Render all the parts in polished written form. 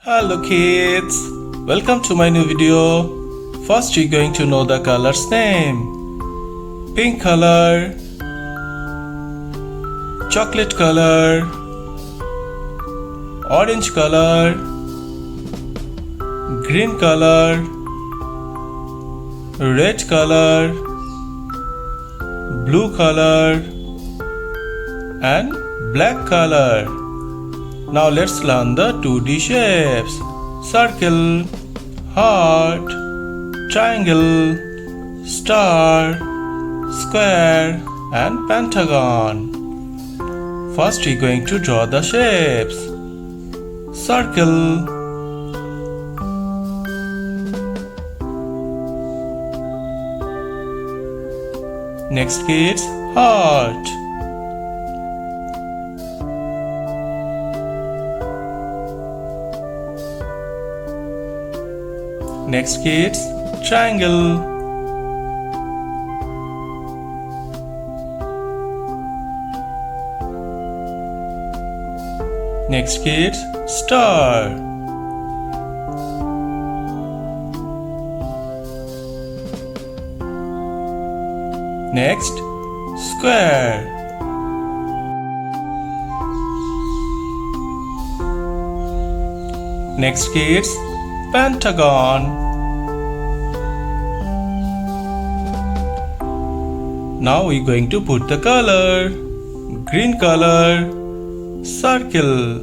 Hello kids, welcome to my new video. First we're going to know the color's name. Pink color, chocolate color, orange color, green color, red color, blue color and black color. Now let's learn the 2D shapes. Circle, heart, triangle, star, square and pentagon. First we're going to draw the shapes. Circle, next kids, heart. Next kids, triangle. Next kids, star. Next, square. Next kids, pentagon. Now we're going to put the color. Green color, circle.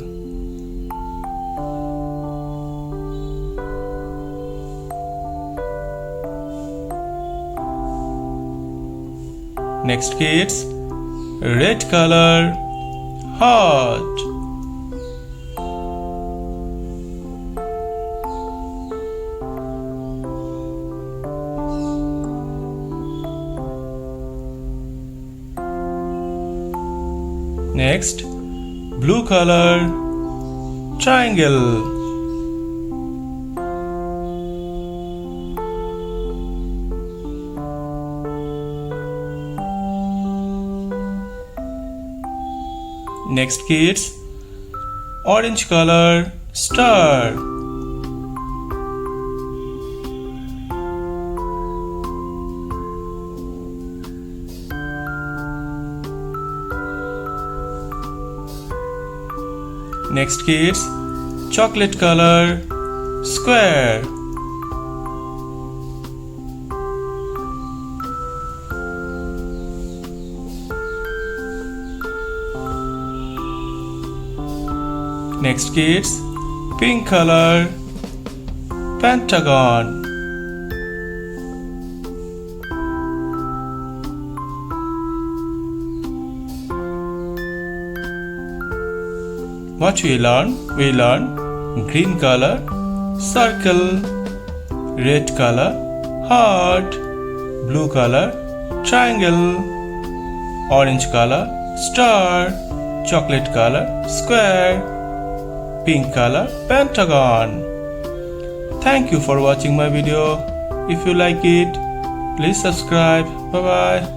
Next kids, red color, heart. Next, blue color, triangle. Next kids, orange color, star. Next kids, chocolate color, square. Next kids, pink color, pentagon. What we learn? We learn green color, circle, red color, heart, blue color, triangle, orange color, star, chocolate color, square, pink color, pentagon. Thank you for watching my video. If you like it, please subscribe. Bye bye.